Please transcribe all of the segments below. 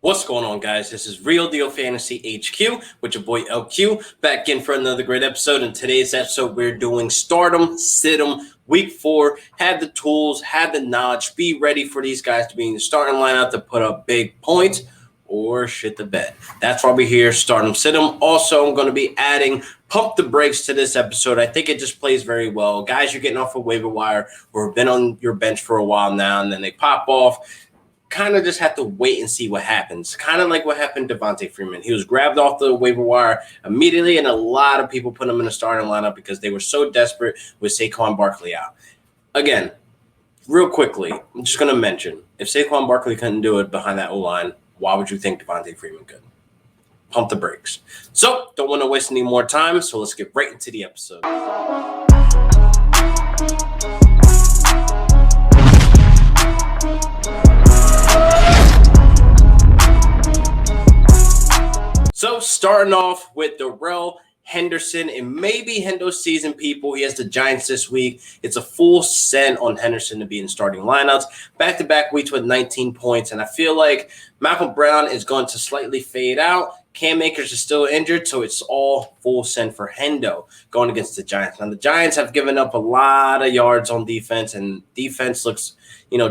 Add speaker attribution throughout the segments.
Speaker 1: What's going on, guys? This is Real Deal Fantasy HQ with your boy LQ back in for another great episode. In today's episode, we're doing Stardom, Sit-em, Week 4. Have the tools, have the knowledge, be ready for these guys to be in the starting lineup to put up big points or shit the bed. That's why we're here, Stardom, Sit-em. Also, I'm going to be adding Pump the Brakes to this episode. I think it just plays very well. Guys, you're getting off a waiver wire or have been on your bench for a while now, and then they pop off. Kind of just have to wait and see what happens. Kind of like what happened to Devontae Freeman. He was grabbed off the waiver wire immediately, and a lot of people put him in the starting lineup because they were so desperate with Saquon Barkley out. Again, real quickly, I'm just going to mention, if Saquon Barkley couldn't do it behind that O-line, why would you think Devontae Freeman could? Pump the brakes. So, don't want to waste any more time, so let's get right into the episode. So, starting off with Darrell Henderson, and maybe Hendo season people. He has the Giants this week. It's a full send on Henderson to be in starting lineups. Back-to-back weeks with 19 points, and I feel like Malcolm Brown is going to slightly fade out. Cam Akers is still injured, so it's all full send for Hendo going against the Giants. Now, the Giants have given up a lot of yards on defense, and defense looks,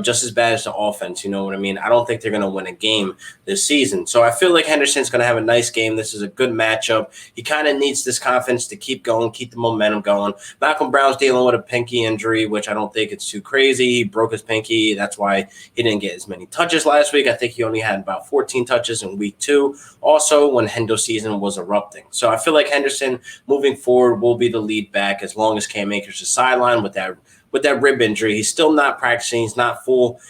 Speaker 1: just as bad as the offense. You know what I mean? I don't think they're going to win a game this season. So I feel like Henderson's going to have a nice game. This is a good matchup. He kind of needs this confidence to keep going, keep the momentum going. Malcolm Brown's dealing with a pinky injury, which I don't think it's too crazy. He broke his pinky. That's why he didn't get as many touches last week. I think he only had about 14 touches in week 2. Also, when Hendo season was erupting. So I feel like Henderson moving forward will be the lead back as long as Cam Akers is sidelined with that rib injury. He's still not practicing. He's not full,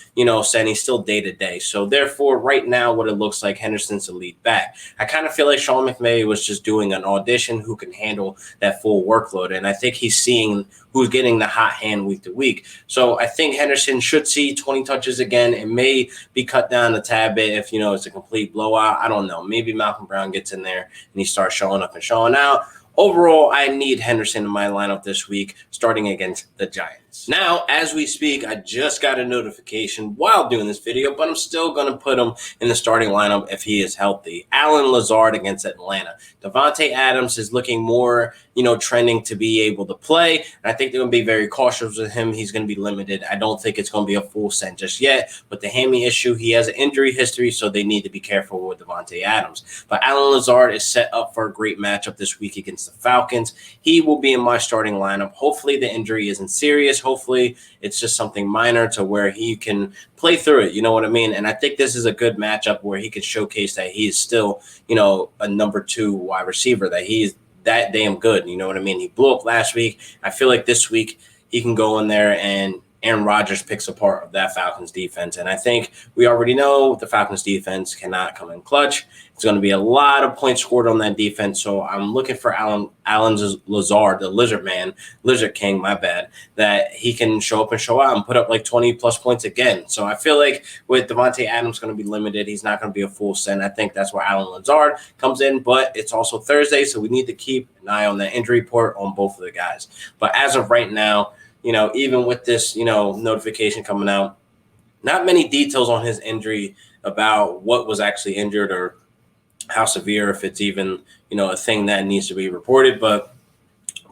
Speaker 1: send. He's still day-to-day. So, therefore, right now, what it looks like, Henderson's the lead back. I kind of feel like Sean McVay was just doing an audition who can handle that full workload. And I think he's seeing who's getting the hot hand week to week. So, I think Henderson should see 20 touches again. It may be cut down a tad bit if, it's a complete blowout. I don't know. Maybe Malcolm Brown gets in there and he starts showing up and showing out. Overall, I need Henderson in my lineup this week, starting against the Giants. Now, as we speak, I just got a notification while doing this video, but I'm still going to put him in the starting lineup if he is healthy. Allen Lazard against Atlanta. Devontae Adams is looking more, trending to be able to play. And I think they're going to be very cautious with him. He's going to be limited. I don't think it's going to be a full send just yet. With the hammy issue, he has an injury history, so they need to be careful with Devontae Adams. But Allen Lazard is set up for a great matchup this week against the Falcons. He will be in my starting lineup. Hopefully the injury isn't serious. Hopefully it's just something minor to where he can play through it. You know what I mean? And I think this is a good matchup where he could showcase that he is still, a number 2 wide receiver, that he's that damn good. You know what I mean? He blew up last week. I feel like this week he can go in there and Aaron Rodgers picks apart of that Falcons defense. And I think we already know the Falcons defense cannot come in clutch. It's going to be a lot of points scored on that defense. So I'm looking for Allen Lazard, the Lizard King, my bad, that he can show up and show out and put up like 20-plus points again. So I feel like with Devontae Adams going to be limited, he's not going to be a full send. I think that's where Allen Lazard comes in. But it's also Thursday, so we need to keep an eye on that injury report on both of the guys. But as of right now, even with this, notification coming out, not many details on his injury about what was actually injured or how severe, if it's even, a thing that needs to be reported, but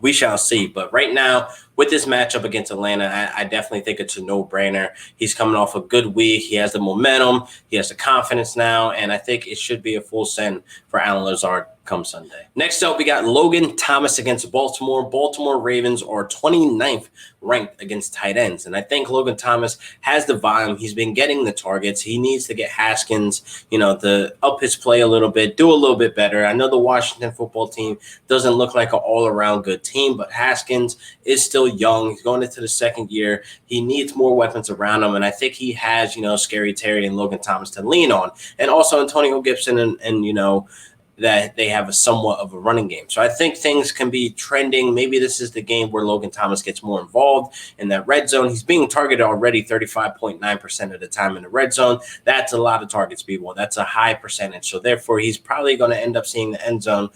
Speaker 1: we shall see. But right now, with this matchup against Atlanta, I definitely think it's a no-brainer. He's coming off a good week. He has the momentum. He has the confidence now, and I think it should be a full send for Allen Lazard come Sunday. Next up, we got Logan Thomas against Baltimore. Baltimore Ravens are 29th ranked against tight ends, and I think Logan Thomas has the volume. He's been getting the targets. He needs to get Haskins, to up his play a little bit, do a little bit better. I know the Washington football team doesn't look like an all-around good team, but Haskins is still young. He's going into the second year. He needs more weapons around him, and I think he has, Scary Terry and Logan Thomas to lean on, and also Antonio Gibson and that they have a somewhat of a running game. So I think things can be trending. Maybe this is the game where Logan Thomas gets more involved in that red zone. He's being targeted already 35.9% of the time in the red zone. That's a lot of targets, people. That's a high percentage. So therefore, he's probably going to end up seeing the end zone,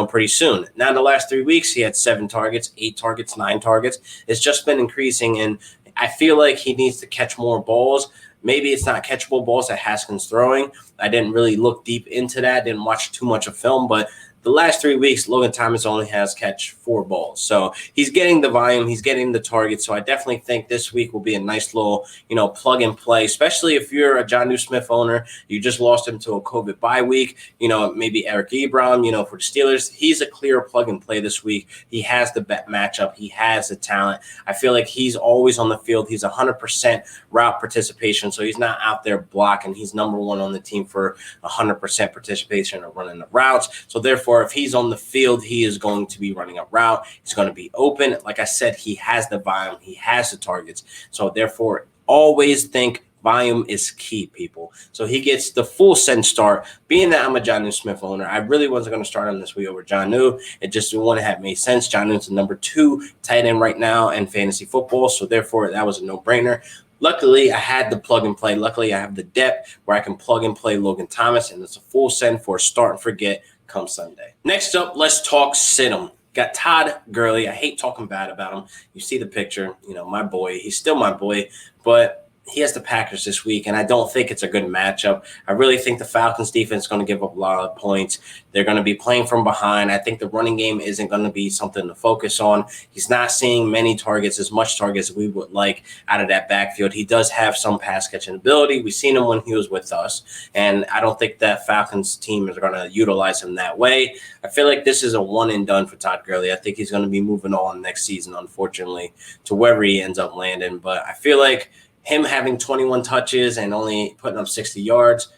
Speaker 1: pretty soon. Now, in the last 3 weeks, he had 7 targets, 8 targets, 9 targets. It's just been increasing, and I feel like he needs to catch more balls. Maybe it's not catchable balls that Haskins throwing. I didn't really look deep into that. Didn't watch too much of film, but the last 3 weeks, Logan Thomas only has catch 4 balls. So he's getting the volume. He's getting the target. So I definitely think this week will be a nice little, plug and play, especially if you're a Jonnu Smith owner. You just lost him to a COVID bye week. Maybe Eric Ebron, for the Steelers. He's a clear plug and play this week. He has the matchup. He has the talent. I feel like he's always on the field. He's 100% route participation. So he's not out there blocking. He's number 1 on the team for 100% participation of running the routes. So therefore, if he's on the field, he is going to be running a route. He's going to be open. Like I said, he has the volume. He has the targets. So therefore, always think volume is key, people. So he gets the full Szn start. Being that I'm a Jonnu Smith owner, I really wasn't going to start him this week over Jonnu. It just wouldn't have made sense. Jonnu's the number 2 tight end right now in fantasy football. So therefore, that was a no-brainer. Luckily, I had the plug and play. Luckily, I have the depth where I can plug and play Logan Thomas, and it's a full Szn for a start and forget come Sunday. Next up, let's talk sit-em. Got Todd Gurley. I hate talking bad about him. You see the picture, my boy. He's still my boy, but he has the Packers this week, and I don't think it's a good matchup. I really think the Falcons defense is going to give up a lot of points. They're going to be playing from behind. I think the running game isn't going to be something to focus on. He's not seeing many targets, as much targets as we would like out of that backfield. He does have some pass catching ability. We've seen him when he was with us, and I don't think that Falcons team is going to utilize him that way. I feel like this is a one and done for Todd Gurley. I think he's going to be moving on next season, unfortunately, to wherever he ends up landing. But I feel like him having 21 touches and only putting up 60 yards,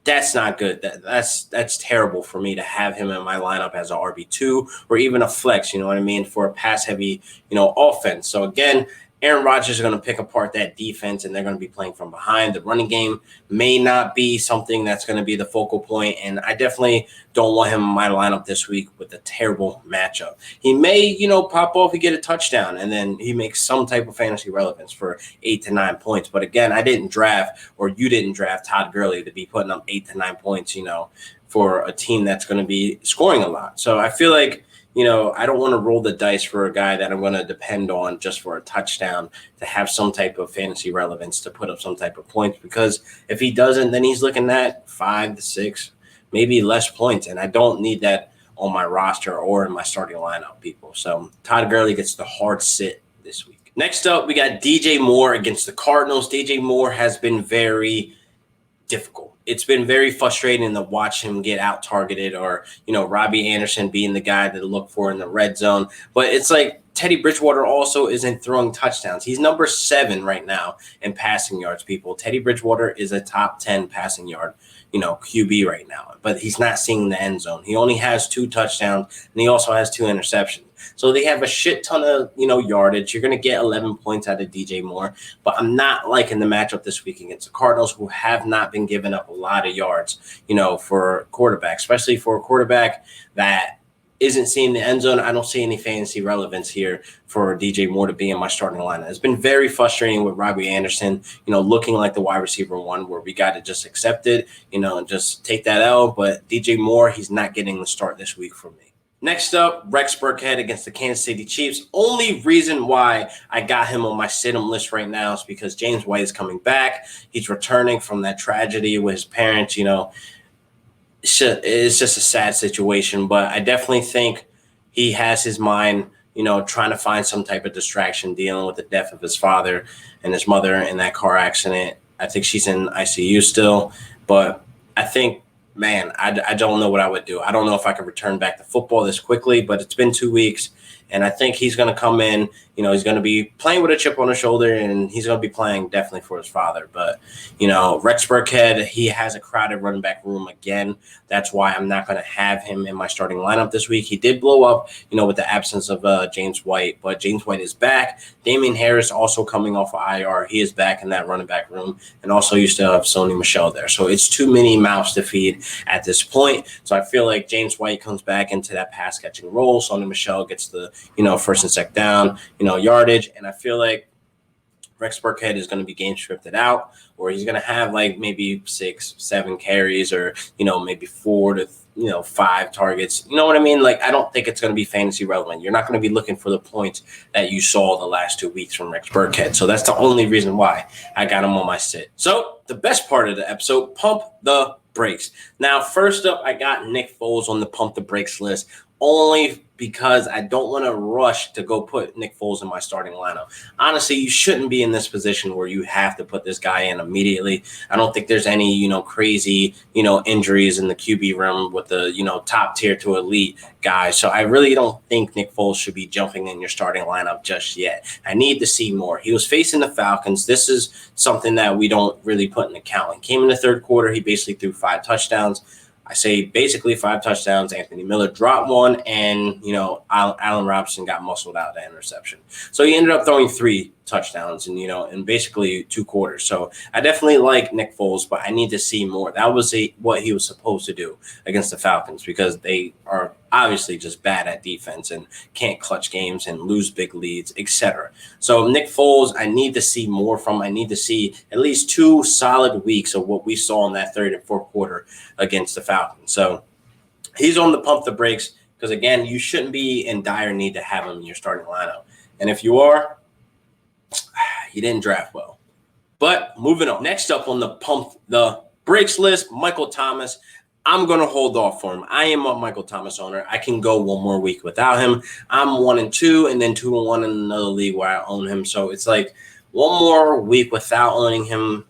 Speaker 1: that's not good. That's terrible for me to have him in my lineup as an RB2 or even a flex, you know what I mean, for a pass-heavy, offense. So, again, Aaron Rodgers is going to pick apart that defense, and they're going to be playing from behind. The running game may not be something that's going to be the focal point, and I definitely don't want him in my lineup this week with a terrible matchup. He may, pop off and get a touchdown, and then he makes some type of fantasy relevance for 8 to 9 points. But, again, I didn't draft, or you didn't draft Todd Gurley to be putting up 8 to 9 points, for a team that's going to be scoring a lot. So I feel like, I don't want to roll the dice for a guy that I'm going to depend on just for a touchdown to have some type of fantasy relevance to put up some type of points, because if he doesn't, then he's looking at 5 to 6, maybe less points. And I don't need that on my roster or in my starting lineup, people. So Todd Gurley gets the hard sit this week. Next up, we got D.j Moore against the Cardinals. D.j Moore has been very difficult. It's been very frustrating to watch him get out targeted, or, Robbie Anderson being the guy to look for in the red zone. But it's like Teddy Bridgewater also isn't throwing touchdowns. He's number 7 right now in passing yards, people. Teddy Bridgewater is a top 10 passing yard, QB right now. But he's not seeing the end zone. He only has 2 touchdowns, and he also has 2 interceptions. So they have a shit ton of, yardage. You're going to get 11 points out of D.j Moore. But I'm not liking the matchup this week against the Cardinals, who have not been giving up a lot of yards, for a quarterback, especially for a quarterback that isn't seeing the end zone. I don't see any fantasy relevance here for D.j Moore to be in my starting lineup. It's been very frustrating with Robbie Anderson, looking like the wide receiver 1, where we got to just accept it, and just take that L. But D.j Moore, he's not getting the start this week for me. Next up, Rex Burkehead against the Kansas City Chiefs. Only reason why I got him on my sit-em list right now is because James White is coming back. He's returning from that tragedy with his parents. It's just a sad situation. But I definitely think he has his mind, trying to find some type of distraction, dealing with the death of his father and his mother in that car accident. I think she's in ICU still. But I think, man, I don't know what I would do. I don't know if I could return back to football this quickly, but it's been 2 weeks, and I think he's going to come in. He's going to be playing with a chip on his shoulder, and he's going to be playing definitely for his father. But, Rex Burkhead, he has a crowded running back room again. That's why I'm not going to have him in my starting lineup this week. He did blow up, with the absence of James White, but James White is back. Damian Harris also coming off of IR. He is back in that running back room, and also you still have Sony Michel there. So it's too many mouths to feed at this point. So I feel like James White comes back into that pass catching role. Sony Michel gets the, first and second down, yardage. And I feel like Rex Burkehead is going to be game scripted out, or he's going to have like maybe 6, 7 carries, or maybe 4 to 5 targets. You know what I mean? Like, I don't think it's going to be fantasy relevant. You're not going to be looking for the points that you saw the last 2 weeks from Rex Burkhead. So that's the only reason why I got him on my sit. So the best part of the episode, pump the brakes. Now, first up, I got Nick Foles on the pump the brakes list, only because I don't want to rush to go put Nick Foles in my starting lineup. Honestly, you shouldn't be in this position where you have to put this guy in immediately. I don't think there's any, crazy, injuries in the QB room with the, top tier to elite guys. So I really don't think Nick Foles should be jumping in your starting lineup just yet. I need to see more. He was facing the Falcons. This is something that we don't really put in account. He came in the third quarter. He basically threw 5 touchdowns. I say basically 5 touchdowns. Anthony Miller dropped 1, and, Allen Robinson got muscled out that interception. So he ended up throwing 3 touchdowns in basically 2 quarters. So I definitely like Nick Foles, but I need to see more. That was what he was supposed to do against the Falcons, because they are obviously just bad at defense and can't clutch games and lose big leads, etc. So Nick Foles, I need to see more from. I need to see at least 2 solid weeks of what we saw in that third and fourth quarter against the Falcons. So he's on the pump the brakes, because, again, you shouldn't be in dire need to have him in your starting lineup. And if you are, you didn't draft well. But moving on. Next up on the pump the brakes list, Michael Thomas. I'm going to hold off for him. I am a Michael Thomas owner. I can go 1 more week without him. I'm 1-2, and then 2-1 in another league where I own him. So it's like 1 more week without owning him,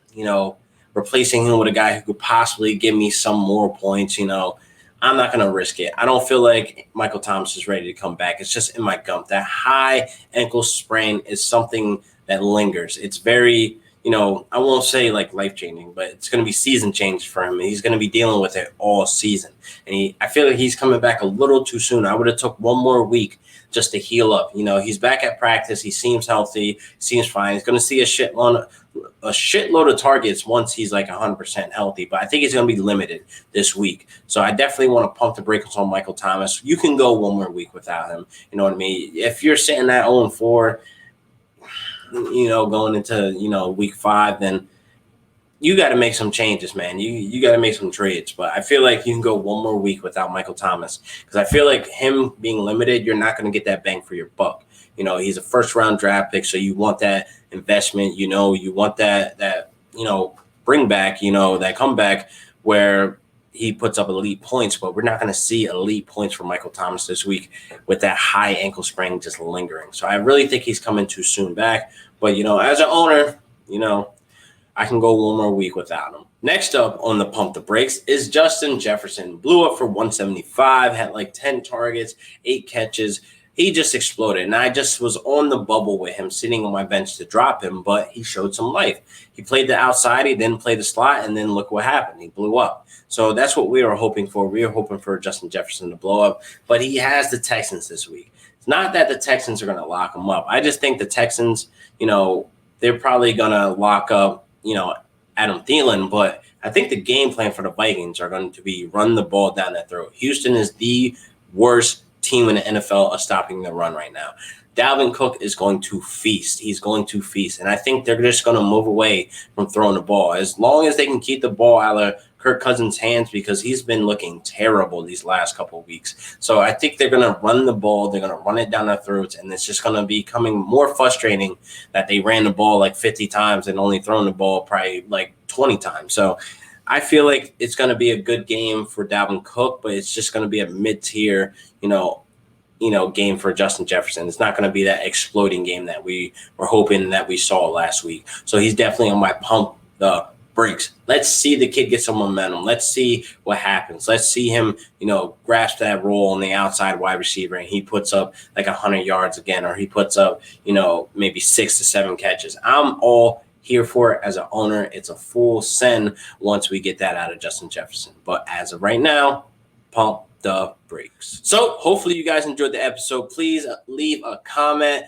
Speaker 1: replacing him with a guy who could possibly give me some more points, I'm not going to risk it. I don't feel like Michael Thomas is ready to come back. It's just in my gut. That high ankle sprain is something that lingers. It's very, I won't say like life-changing, but it's going to be season-changing for him. And he's going to be dealing with it all season. And I feel like he's coming back a little too soon. I would have took 1 more week just to heal up. He's back at practice. He seems healthy. Seems fine. He's going to see a shitload of targets once he's like 100% healthy, but I think he's going to be limited this week. So I definitely want to pump the brakes on Michael Thomas. You can go 1 more week without him. You know what I mean? If you're sitting at 0-4, going into, week 5, then you got to make some changes, man. You got to make some trades. But I feel like you can go 1 more week without Michael Thomas, because I feel like him being limited, you're not going to get that bang for your buck. He's a first-round draft pick, so you want that investment. You want that bring back, that comeback where he puts up elite points. But we're not going to see elite points from Michael Thomas this week with that high ankle sprain just lingering. So I really think he's coming too soon back. But, as an owner, I can go 1 more week without him. Next up on the pump the brakes is Justin Jefferson. Blew up for 175, had like 10 targets, 8 catches. He just exploded, and I just was on the bubble with him, sitting on my bench to drop him, but he showed some life. He played the outside, he didn't play the slot, and then look what happened. He blew up. So that's what we were hoping for. We were hoping for Justin Jefferson to blow up, but he has the Texans this week. It's not that the Texans are going to lock him up. I just think the Texans, they're probably going to lock up, Adam Thielen, but I think the game plan for the Vikings are going to be run the ball down their throat. Houston is the worst team in the NFL of stopping the run right now. Dalvin Cook is going to feast. He's going to feast. And I think they're just going to move away from throwing the ball. As long as they can keep the ball out of Kirk Cousins' hands, because he's been looking terrible these last couple of weeks. So I think they're going to run the ball. They're going to run it down their throats. And it's just going to be becoming more frustrating that they ran the ball like 50 times and only thrown the ball probably like 20 times. So I feel like it's going to be a good game for Dalvin Cook, but it's just going to be a mid-tier, game for Justin Jefferson. It's not going to be that exploding game that we were hoping that we saw last week. So he's definitely on my pump the brakes. Let's see the kid get some momentum. Let's see what happens. Let's see him, grasp that role on the outside wide receiver, and he puts up like 100 yards again, or he puts up, maybe 6 to 7 catches. I'm all here for it as an owner. It's a full send once we get that out of Justin Jefferson. But as of right now, pump the brakes. So hopefully you guys enjoyed the episode. Please leave a comment,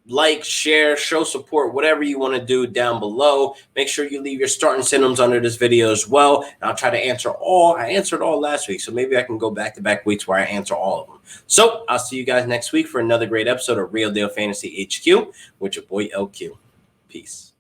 Speaker 1: like, share, show support, whatever you want to do down below. Make sure you leave your starting symptoms under this video as well. And I'll try to answer all. I answered all last week, so maybe I can go back-to-back weeks where I answer all of them. So I'll see you guys next week for another great episode of Real Deal Fantasy HQ with your boy LQ. Peace.